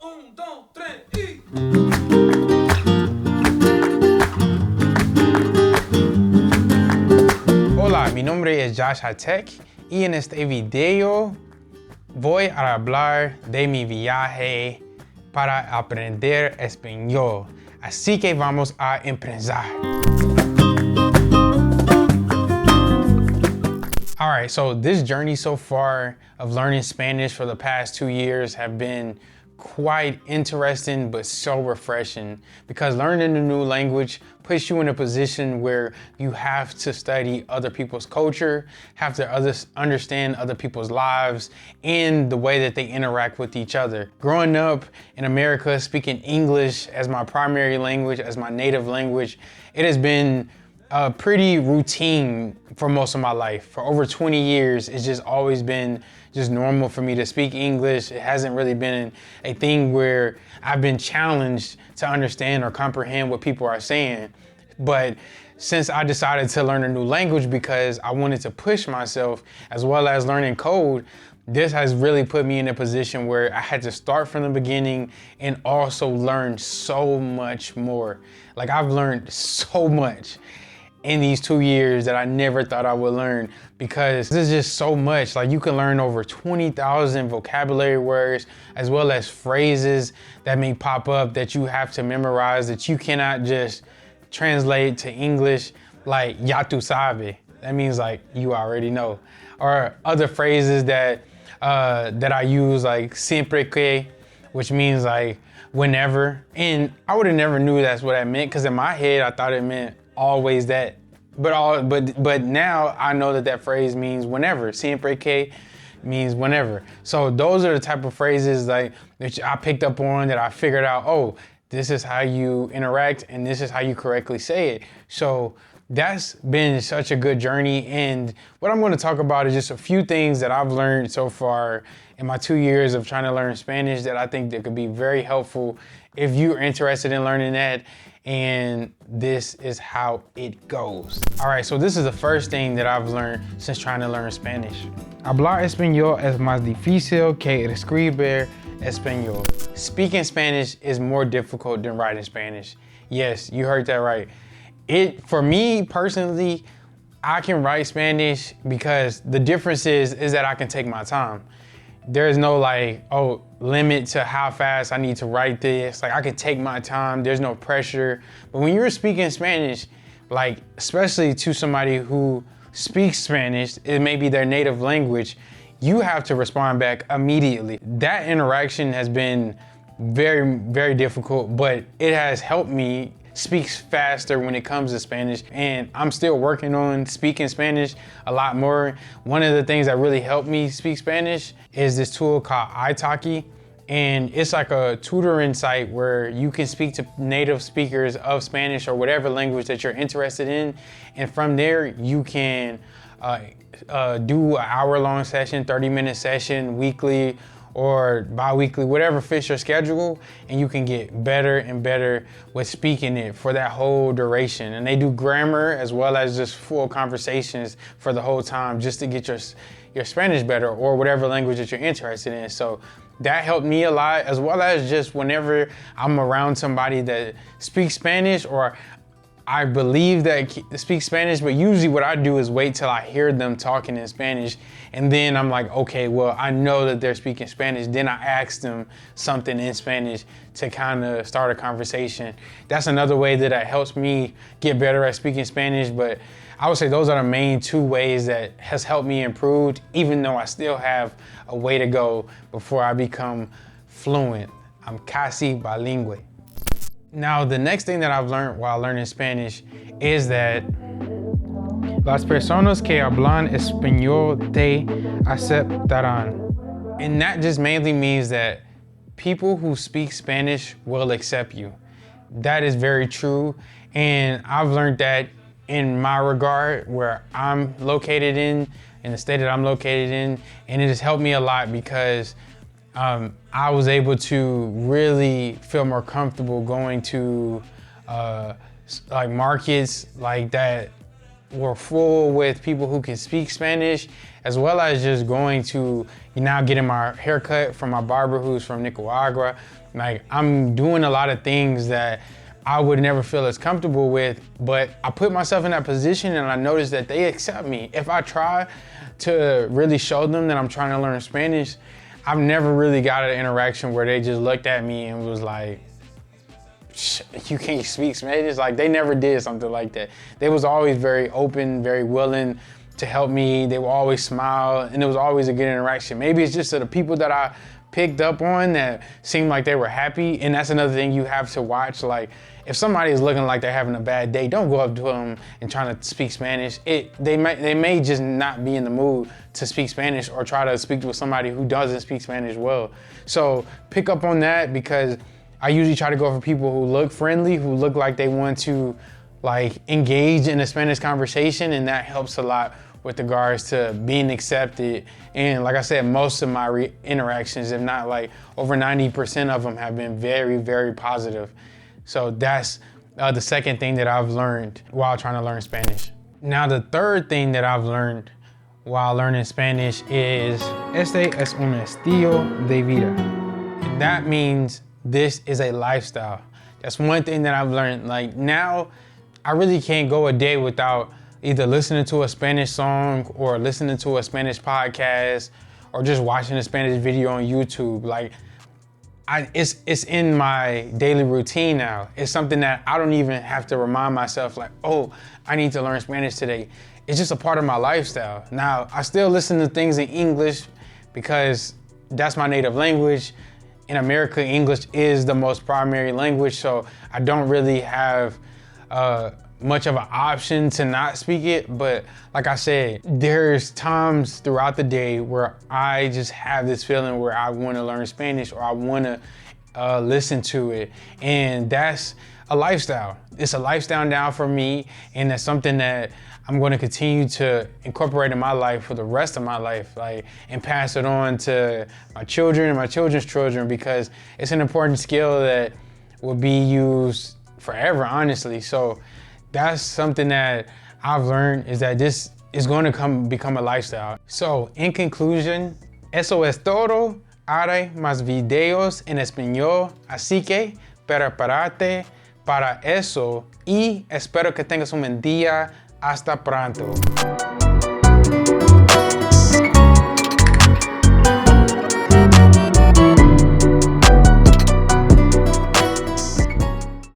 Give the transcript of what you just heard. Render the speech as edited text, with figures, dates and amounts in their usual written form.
Un, dos, tres, y... Hola, mi nombre es Josh Hatek y en este video voy a hablar de mi viaje para aprender español. Así que vamos a empezar. All right, so this journey so far of learning Spanish for the past 2 years have been quite interesting, but so refreshing, because learning a new language puts you in a position where you have to study other people's culture, have to understand other people's lives and the way that they interact with each other. Growing up in America, speaking English as my primary language, as my native language, it has been pretty routine for most of my life. For over 20 years, it's just always been just normal for me to speak English. It hasn't really been a thing where I've been challenged to understand or comprehend what people are saying. But since I decided to learn a new language because I wanted to push myself, as well as learning code, this has really put me in a position where I had to start from the beginning and also learn so much more. Like, I've learned so much in these 2 years that I never thought I would learn, because there's just so much. Like, you can learn over 20,000 vocabulary words, as well as phrases that may pop up that you have to memorize, that you cannot just translate to English, like ya tu sabe. That means like you already know. Or other phrases that I use, like siempre que, which means like whenever. And I would have never knew that's what that meant, because in my head I thought it meant always that. But now I know that that phrase means whenever. Siempre que means whenever. So those are the type of phrases like that I picked up on, that I figured out, oh, this is how you interact and this is how you correctly say it. So that's been such a good journey. And what I'm going to talk about is just a few things that I've learned so far in my 2 years of trying to learn Spanish that I think that could be very helpful if you're interested in learning that. And this is how it goes. All right, so this is the first thing that I've learned since trying to learn Spanish. Hablar español es más difícil que escribir español. Speaking Spanish is more difficult than writing Spanish. Yes, you heard that right. For me personally, I can write Spanish because the difference is that I can take my time. There's no like, oh, limit to how fast I need to write this. Like, I can take my time, there's no pressure. But when you're speaking Spanish, like, especially to somebody who speaks Spanish, it may be their native language, you have to respond back immediately. That interaction has been very, very difficult, but it has helped me speak faster when it comes to Spanish. And I'm still working on speaking Spanish a lot more. One of the things that really helped me speak Spanish is this tool called italki. And it's like a tutoring site where you can speak to native speakers of Spanish or whatever language that you're interested in. And from there, you can do an hour-long session, 30-minute session, weekly or bi-weekly, whatever fits your schedule, and you can get better and better with speaking it for that whole duration. And they do grammar as well as just full conversations for the whole time, just to get your Spanish better, or whatever language that you're interested in. So that helped me a lot, as well as just whenever I'm around somebody that speaks Spanish, or I believe that speak Spanish, but usually what I do is wait till I hear them talking in Spanish, and then I'm like, okay, well, I know that they're speaking Spanish. Then I ask them something in Spanish to kind of start a conversation. That's another way that it helps me get better at speaking Spanish. But I would say those are the main 2 ways that has helped me improve, even though I still have a way to go before I become fluent. I'm casi bilingüe. Now, the next thing that I've learned while learning Spanish is that las personas que hablan español te aceptarán. And that just mainly means that people who speak Spanish will accept you. That is very true. And I've learned that in my regard, where I'm located in the state that I'm located in. And it has helped me a lot because I was able to really feel more comfortable going to like markets like that were full with people who can speak Spanish, as well as just going to now getting my haircut from my barber who's from Nicaragua. Like, I'm doing a lot of things that I would never feel as comfortable with, but I put myself in that position and I noticed that they accept me. If I try to really show them that I'm trying to learn Spanish, I've never really got an interaction where they just looked at me and was like, you can't speak Spanish? Like, they never did something like that. They was always very open, very willing to help me. They would always smile, and it was always a good interaction. Maybe it's just the people that I picked up on that seemed like they were happy, and that's another thing you have to watch. Like, if somebody is looking like they're having a bad day, don't go up to them and trying to speak Spanish. They may just not be in the mood to speak Spanish, or try to speak with somebody who doesn't speak Spanish well. So pick up on that, because I usually try to go for people who look friendly, who look like they want to like engage in a Spanish conversation, and that helps a lot with regards to being accepted. And like I said, most of my interactions, if not like over 90% of them, have been very, very positive. So that's the second thing that I've learned while trying to learn Spanish. Now, the third thing that I've learned while learning Spanish is este es un estilo de vida. And that means this is a lifestyle. That's one thing that I've learned. Like, now, I really can't go a day without either listening to a Spanish song or listening to a Spanish podcast or just watching a Spanish video on YouTube. Like, it's in my daily routine now. It's something that I don't even have to remind myself like, oh, I need to learn Spanish today. It's just a part of my lifestyle. Now, I still listen to things in English because that's my native language. In America, English is the most primary language, so I don't really have much of an option to not speak it. But like I said, there's times throughout the day where I just have this feeling where I want to learn Spanish, or I want to listen to it. And that's a lifestyle. It's a lifestyle now for me, and that's something that I'm going to continue to incorporate in my life for the rest of my life, like, and pass it on to my children and my children's children, because it's an important skill that will be used forever, honestly. So that's something that I've learned, is that this is going to become a lifestyle. So in conclusion, eso es todo. Haré más videos en español, así que prepárate para eso y espero que tengas un buen día. Hasta pronto.